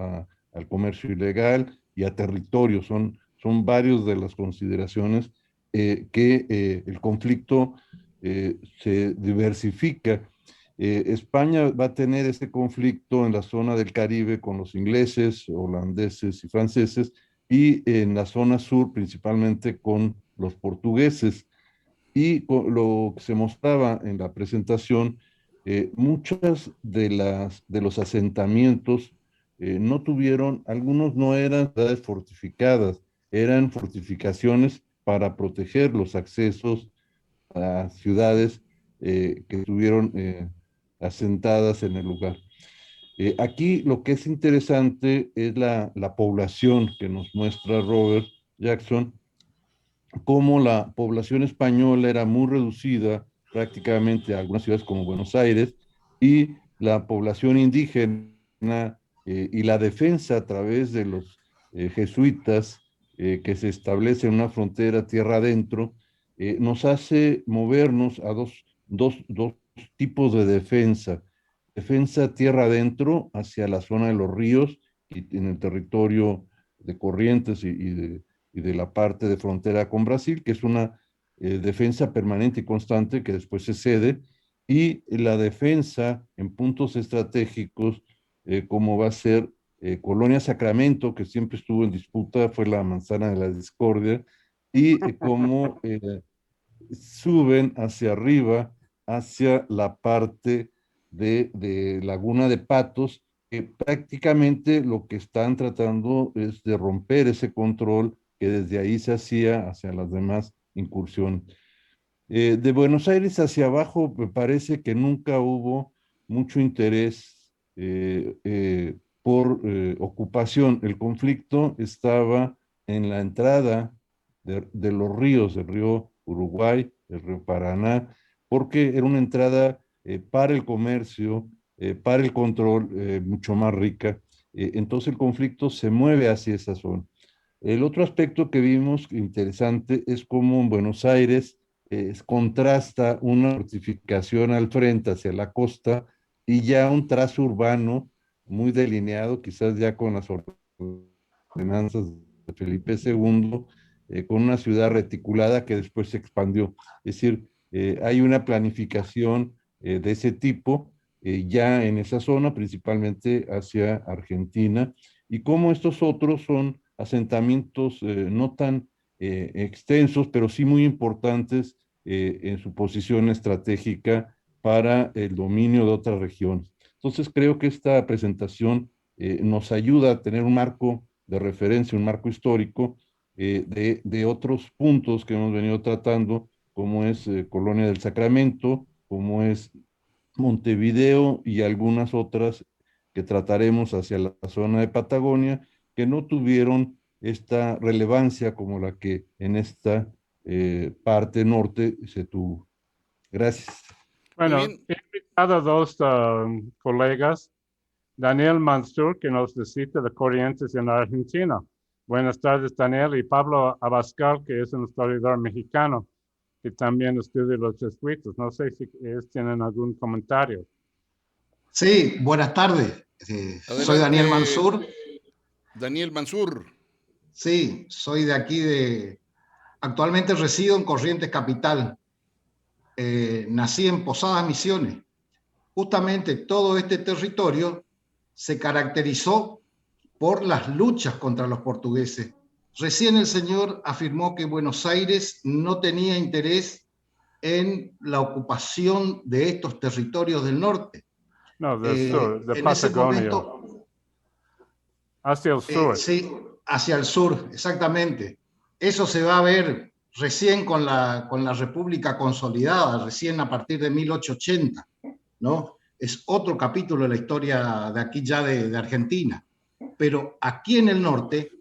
al comercio ilegal y a territorio. Son varios de las consideraciones que el conflicto se diversifica. España va a tener este conflicto en la zona del Caribe con los ingleses, holandeses y franceses, y en la zona sur principalmente con los portugueses. Y lo que se mostraba en la presentación, muchas de los asentamientos no tuvieron, algunos no eran ciudades fortificadas, eran fortificaciones para proteger los accesos a ciudades que estuvieron asentadas en el lugar. Aquí lo que es interesante es la población que nos muestra Robert Jackson, cómo la población española era muy reducida prácticamente a algunas ciudades como Buenos Aires, y la población indígena y la defensa a través de los jesuitas que se establece en una frontera tierra adentro, nos hace movernos a dos tipos de defensa. Defensa tierra adentro hacia la zona de los ríos y en el territorio de Corrientes y de la parte de frontera con Brasil, que es una defensa permanente y constante que después se cede, y la defensa en puntos estratégicos, como va a ser Colonia Sacramento, que siempre estuvo en disputa, fue la manzana de la discordia, y cómo suben hacia arriba, hacia la parte de Laguna de Patos, que prácticamente lo que están tratando es de romper ese control que desde ahí se hacía hacia las demás incursiones. De Buenos Aires hacia abajo, me parece que nunca hubo mucho interés por ocupación. El conflicto estaba en la entrada de los ríos, el río Uruguay, el río Paraná, porque era una entrada para el comercio, para el control mucho más rica. Entonces el conflicto se mueve hacia esa zona. El otro aspecto que vimos interesante es cómo en Buenos Aires contrasta una fortificación al frente hacia la costa y ya un trazo urbano muy delineado, quizás ya con las ordenanzas de Felipe II, con una ciudad reticulada que después se expandió. Es decir, hay una planificación de ese tipo ya en esa zona, principalmente hacia Argentina, y cómo estos otros son asentamientos no tan extensos, pero sí muy importantes en su posición estratégica para el dominio de otras regiones. Entonces creo que esta presentación nos ayuda a tener un marco de referencia, un marco histórico de otros puntos que hemos venido tratando, como es Colonia del Sacramento, como es Montevideo y algunas otras que trataremos hacia la zona de Patagonia, que no tuvieron esta relevancia como la que en esta parte norte se tuvo. Gracias. Muy Bueno, bien. he invitado a dos colegas, Daniel Mansur, que nos visita de Corrientes en Argentina. Buenas tardes, Daniel, y Pablo Abascal, que es un historiador mexicano, que también estudia los jesuitas. No sé si ellos tienen algún comentario. Sí, buenas tardes. Soy Daniel Mansur. Daniel Mansur. Sí, soy de aquí Actualmente resido en Corrientes Capital. Nací en Posadas Misiones. Justamente todo este territorio se caracterizó por las luchas contra los portugueses. Recién el señor afirmó que Buenos Aires no tenía interés en la ocupación de estos territorios del norte. No, del sur, de En ese Patagonia. momento, Hacia el sur. sí, hacia el sur, exactamente. Eso se va a ver recién con la República consolidada, recién a partir de 1880, ¿no? Es otro capítulo de la historia de aquí ya de Argentina. Pero aquí en el norte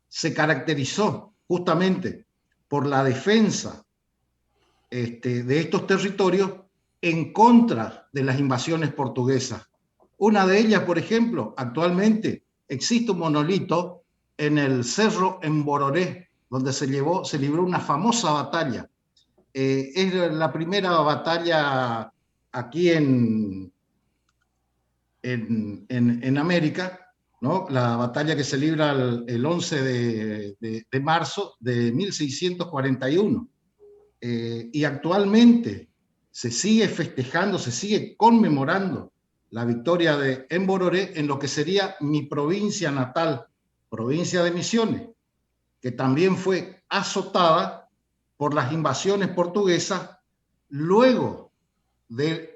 se caracterizó justamente por la defensa de estos territorios en contra de las invasiones portuguesas. Una de ellas, por ejemplo, actualmente existe un monolito en el Cerro Embororé, donde se libró una famosa batalla. Es la primera batalla aquí en América, ¿no? La batalla que se libra el 11 de marzo de 1641. Y actualmente se sigue festejando, se sigue conmemorando la victoria de Embororé en lo que sería mi provincia natal, provincia de Misiones, que también fue azotada por las invasiones portuguesas luego del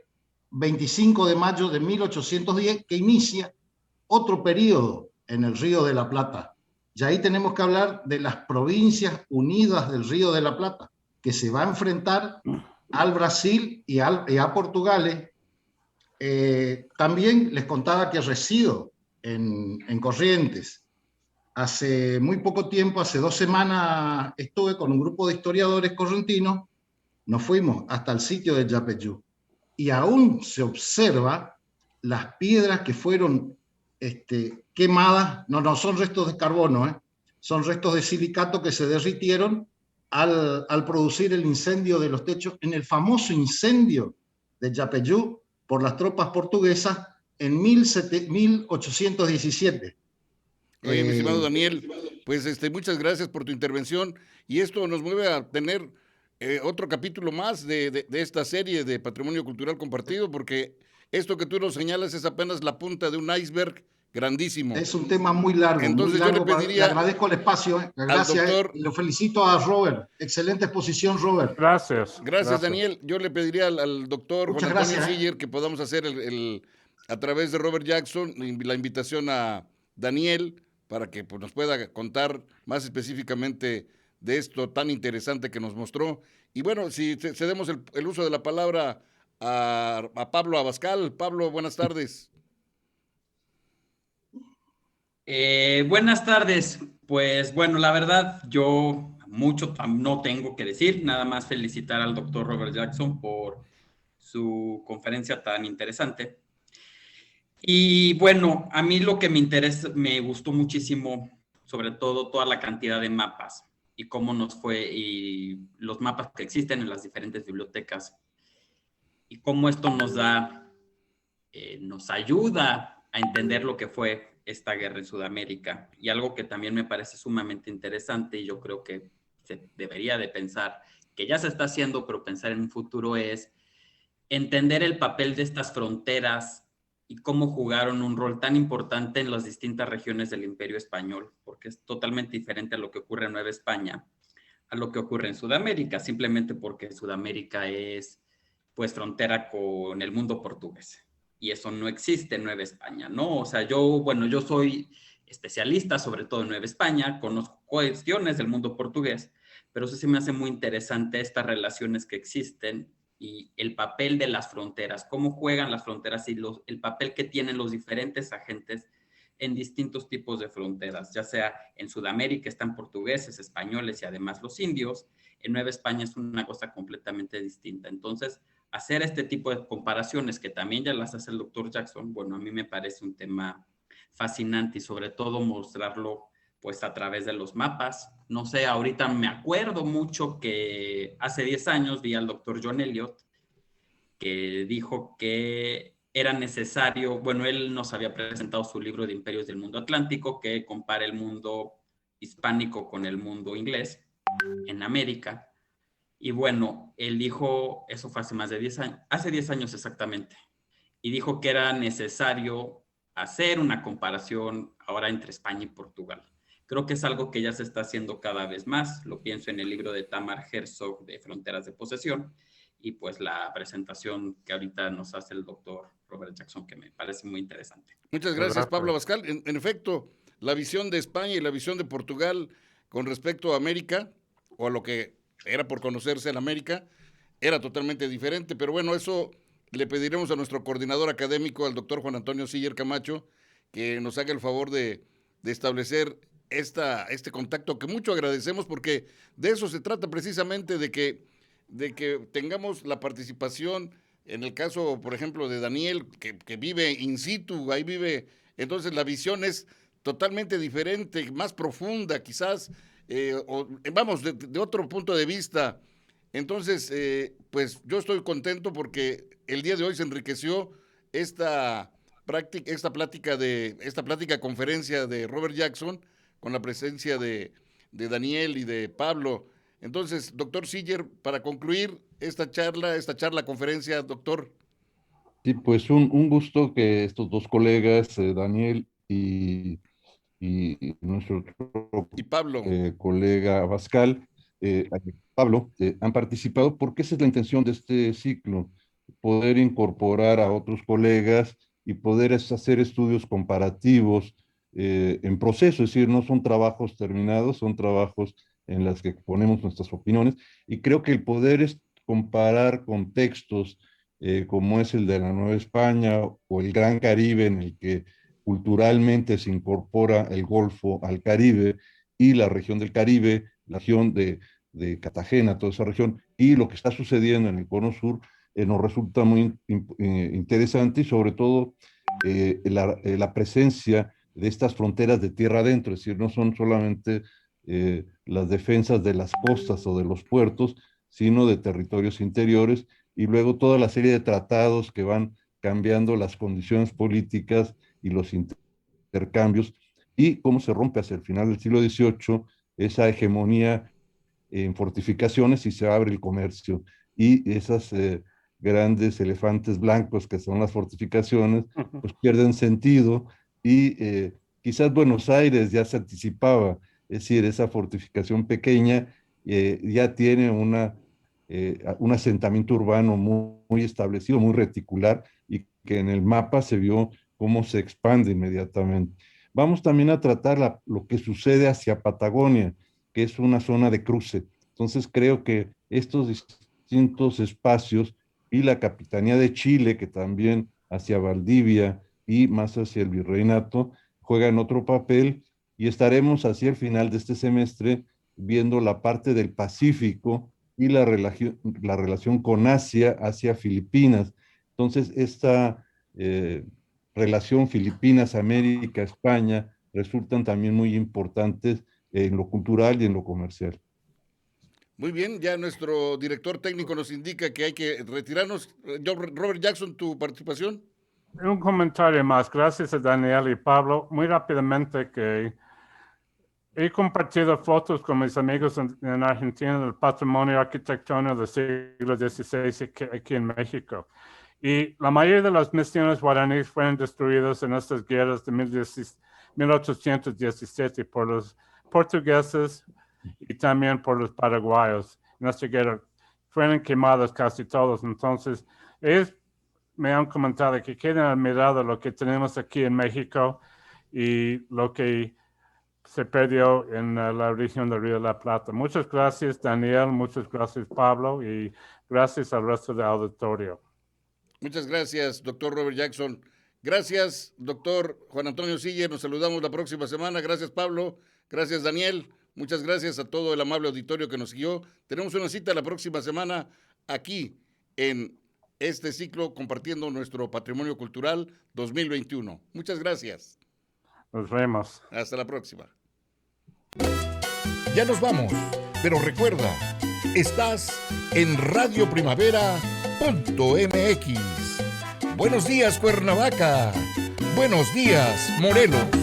25 de mayo de 1810, que inicia otro periodo en el Río de la Plata. Y ahí tenemos que hablar de las provincias unidas del Río de la Plata, que se va a enfrentar al Brasil y a Portugal. También les contaba que resido en Corrientes. Hace muy poco tiempo, hace 2 semanas, estuve con un grupo de historiadores correntinos, nos fuimos hasta el sitio de Yapeyú y aún se observa las piedras que fueron quemadas, no son restos de carbono, son restos de silicato que se derritieron al producir el incendio de los techos, en el famoso incendio de Yapeyú por las tropas portuguesas en 1817. Oye, mi estimado Daniel, pues muchas gracias por tu intervención y esto nos mueve a tener otro capítulo más de esta serie de Patrimonio Cultural Compartido, porque esto que tú nos señalas es apenas la punta de un iceberg grandísimo. Es un tema muy largo, Entonces muy largo. yo le pediría le agradezco el espacio, gracias, doctor, y lo felicito a Robert. Excelente exposición, Robert. Gracias, Daniel. Yo le pediría al doctor Muchas Juan Antonio gracias, Siller que podamos hacer a través de Robert Jackson la invitación a Daniel para que pues, nos pueda contar más específicamente de esto tan interesante que nos mostró. Y bueno, si cedemos el uso de la palabra a Pablo Abascal. Pablo, buenas tardes. Buenas tardes. Pues bueno, la verdad, yo mucho no tengo que decir, nada más felicitar al doctor Robert Jackson por su conferencia tan interesante. Y bueno, a mí lo que me interesa, me gustó muchísimo, sobre todo toda la cantidad de mapas y cómo nos fue, y los mapas que existen en las diferentes bibliotecas, y cómo esto nos ayuda a entender lo que fue esta guerra en Sudamérica. Y algo que también me parece sumamente interesante, y yo creo que se debería de pensar, que ya se está haciendo, pero pensar en un futuro, es entender el papel de estas fronteras y cómo jugaron un rol tan importante en las distintas regiones del Imperio Español, porque es totalmente diferente a lo que ocurre en Nueva España, a lo que ocurre en Sudamérica, simplemente porque Sudamérica es pues frontera con el mundo portugués. Y eso no existe en Nueva España, ¿no? O sea, yo soy especialista sobre todo en Nueva España, conozco cuestiones del mundo portugués, pero eso sí me hace muy interesante estas relaciones que existen y el papel de las fronteras, cómo juegan las fronteras y el papel que tienen los diferentes agentes en distintos tipos de fronteras, ya sea en Sudamérica están portugueses, españoles y además los indios. En Nueva España es una cosa completamente distinta. Entonces, hacer este tipo de comparaciones, que también ya las hace el doctor Jackson, bueno, a mí me parece un tema fascinante y sobre todo mostrarlo pues a través de los mapas. No sé, ahorita me acuerdo mucho que hace 10 años vi al doctor John Elliot que dijo que era necesario, bueno, él nos había presentado su libro de Imperios del Mundo Atlántico, que compara el mundo hispánico con el mundo inglés en América. Y bueno, él dijo, eso fue hace más de 10 años, hace 10 años exactamente, y dijo que era necesario hacer una comparación ahora entre España y Portugal. Creo que es algo que ya se está haciendo cada vez más. Lo pienso en el libro de Tamar Herzog de Fronteras de Posesión y pues la presentación que ahorita nos hace el doctor Robert Jackson, que me parece muy interesante. Muchas gracias, Pablo Abascal. En efecto, la visión de España y la visión de Portugal con respecto a América, o a lo que era por conocerse en América, era totalmente diferente, pero bueno, eso le pediremos a nuestro coordinador académico, al doctor Juan Antonio Siller Camacho, que nos haga el favor de establecer este contacto que mucho agradecemos, porque de eso se trata precisamente, de que tengamos la participación En el caso, por ejemplo, de Daniel, que vive in situ, ahí vive, entonces la visión es totalmente diferente, más profunda, quizás, vamos, de otro punto de vista. Entonces, pues yo estoy contento porque el día de hoy se enriqueció esta esta plática conferencia de Robert Jackson con la presencia de Daniel y de Pablo. Entonces, doctor Siller, para concluir esta charla, conferencia, doctor. Sí, pues un gusto que estos dos colegas, Daniel y nuestro otro Y Pablo. colega Abascal, Pablo, han participado porque esa es la intención de este ciclo, poder incorporar a otros colegas y poder hacer estudios comparativos en proceso, es decir, no son trabajos terminados, son trabajos en los que ponemos nuestras opiniones y creo que el poder es comparar contextos como es el de la Nueva España o el Gran Caribe en el que culturalmente se incorpora el Golfo al Caribe y la región del Caribe, la región de Cartagena, toda esa región, y lo que está sucediendo en el Cono Sur, nos resulta muy interesante y sobre todo la presencia de estas fronteras de tierra adentro, es decir, no son solamente las defensas de las costas o de los puertos, sino de territorios interiores, y luego toda la serie de tratados que van cambiando las condiciones políticas y los intercambios, y cómo se rompe hacia el final del siglo XVIII esa hegemonía en fortificaciones y se abre el comercio. Y esas grandes elefantes blancos que son las fortificaciones, pues pierden sentido y quizás Buenos Aires ya se anticipaba, es decir, esa fortificación pequeña ya tiene un asentamiento urbano muy establecido, muy reticular y que en el mapa se vio cómo se expande inmediatamente. Vamos también a tratar lo que sucede hacia Patagonia, que es una zona de cruce. Entonces creo que estos distintos espacios y la Capitanía de Chile, que también hacia Valdivia y más hacia el Virreinato, juegan otro papel y estaremos hacia el final de este semestre viendo la parte del Pacífico y la relación con Asia, hacia Filipinas. Entonces, esta relación Filipinas-América-España resultan también muy importantes en lo cultural y en lo comercial. Muy bien, ya nuestro director técnico nos indica que hay que retirarnos. Robert Jackson, tu participación. Un comentario más, gracias a Daniel y Pablo. Muy rápidamente que he compartido fotos con mis amigos en Argentina del patrimonio arquitectónico del siglo XVI aquí en México. Y la mayoría de las misiones guaraníes fueron destruidas en estas guerras de 1817 por los portugueses y también por los paraguayos. En esta guerra fueron quemados casi todos. Entonces, ellos me han comentado que quedan admirados lo que tenemos aquí en México y lo que se perdió en la región del Río de la Plata. Muchas gracias, Daniel. Muchas gracias, Pablo. Y gracias al resto del auditorio. Muchas gracias, doctor Robert Jackson. Gracias, doctor Juan Antonio Siller. Nos saludamos la próxima semana. Gracias, Pablo. Gracias, Daniel. Muchas gracias a todo el amable auditorio que nos siguió. Tenemos una cita la próxima semana aquí en este ciclo compartiendo nuestro patrimonio cultural 2021. Muchas gracias. Nos vemos. Hasta la próxima. Ya nos vamos, pero recuerda, estás en radioprimavera.mx. Buenos días, Cuernavaca. Buenos días, Morelos.